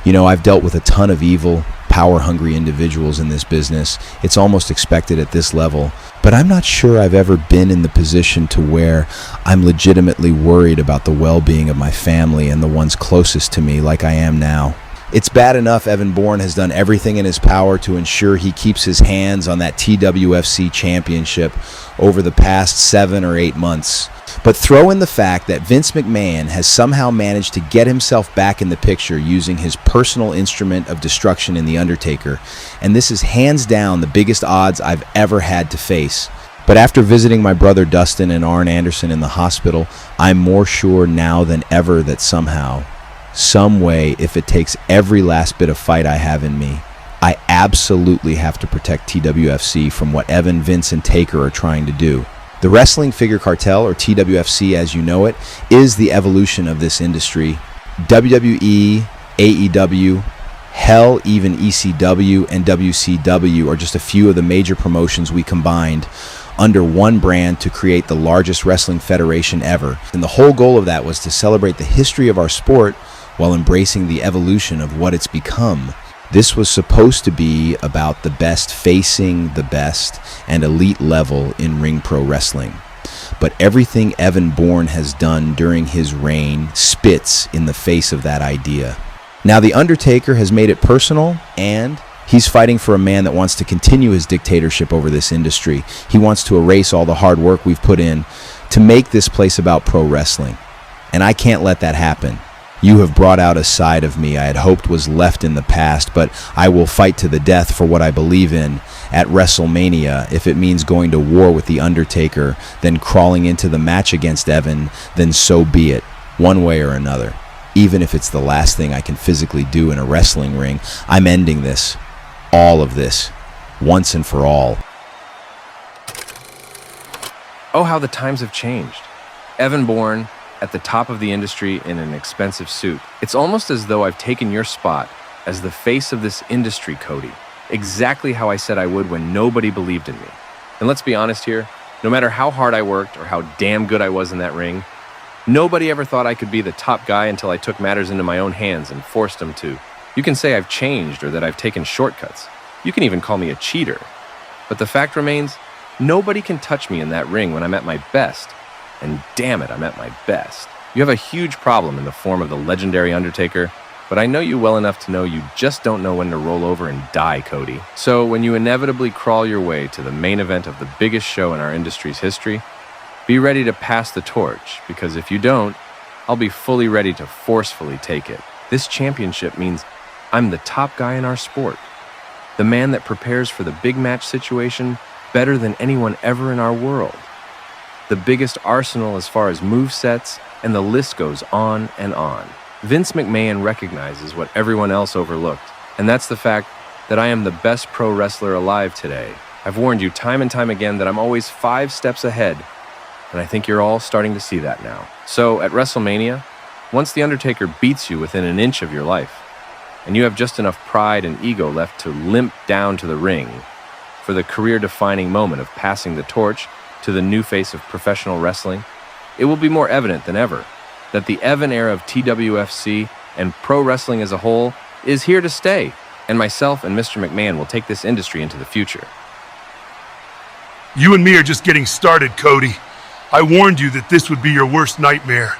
You know, I've dealt with a ton of evil, power-hungry individuals in this business. It's almost expected at this level. But I'm not sure I've ever been in the position to where I'm legitimately worried about the well-being of my family and the ones closest to me like I am now. It's bad enough Evan Bourne has done everything in his power to ensure he keeps his hands on that TWFC Championship over the past 7 or 8 months. But throw in the fact that Vince McMahon has somehow managed to get himself back in the picture using his personal instrument of destruction in The Undertaker, and this is hands down the biggest odds I've ever had to face. But after visiting my brother Dustin and Arn Anderson in the hospital, I'm more sure now than ever that somehow, some way, if it takes every last bit of fight I have in me, I absolutely have to protect TWFC from what Evan, Vince, and Taker are trying to do. The Wrestling Figure Cartel, or TWFC as you know it, is the evolution of this industry. WWE, AEW, hell, even ECW and WCW are just a few of the major promotions we combined under one brand to create the largest wrestling federation ever. And the whole goal of that was to celebrate the history of our sport while embracing the evolution of what it's become. This was supposed to be about the best facing the best and elite level in ring pro wrestling. But everything Evan Bourne has done during his reign spits in the face of that idea. Now The Undertaker has made it personal, and he's fighting for a man that wants to continue his dictatorship over this industry. He wants to erase all the hard work we've put in to make this place about pro wrestling. And I can't let that happen. You have brought out a side of me I had hoped was left in the past, but I will fight to the death for what I believe in at WrestleMania. If it means going to war with The Undertaker, then crawling into the match against Evan, then so be it, one way or another. Even if it's the last thing I can physically do in a wrestling ring, I'm ending this. All of this. Once and for all. Oh, how the times have changed. Evan Bourne, at the top of the industry in an expensive suit. It's almost as though I've taken your spot as the face of this industry, Cody. Exactly how I said I would when nobody believed in me. And let's be honest here, no matter how hard I worked or how damn good I was in that ring, nobody ever thought I could be the top guy until I took matters into my own hands and forced them to. You can say I've changed or that I've taken shortcuts. You can even call me a cheater. But the fact remains, nobody can touch me in that ring when I'm at my best. And damn it, I'm at my best. You have a huge problem in the form of the legendary Undertaker, but I know you well enough to know you just don't know when to roll over and die, Cody. So when you inevitably crawl your way to the main event of the biggest show in our industry's history, be ready to pass the torch, because if you don't, I'll be fully ready to forcefully take it. This championship means I'm the top guy in our sport. The man that prepares for the big match situation better than anyone ever in our world. The biggest arsenal as far as movesets, and the list goes on and on. Vince McMahon recognizes what everyone else overlooked, and that's the fact that I am the best pro wrestler alive today. I've warned you time and time again that I'm always 5 steps ahead, and I think you're all starting to see that now. So at WrestleMania, once The Undertaker beats you within an inch of your life, and you have just enough pride and ego left to limp down to the ring for the career-defining moment of passing the torch to the new face of professional wrestling, it will be more evident than ever that the Evan era of TWFC and pro wrestling as a whole is here to stay, and myself and Mr. McMahon will take this industry into the future. You and me are just getting started, Cody. I warned you that this would be your worst nightmare,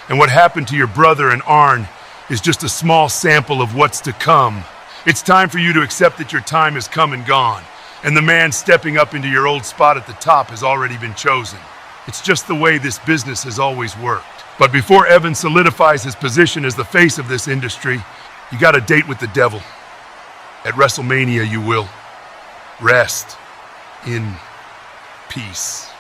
and what happened to your brother and Arn is just a small sample of what's to come. It's time for you to accept that your time has come and gone, and the man stepping up into your old spot at the top has already been chosen. It's just the way this business has always worked. But before Evan solidifies his position as the face of this industry, you got a date with the devil. At WrestleMania, you will rest in peace.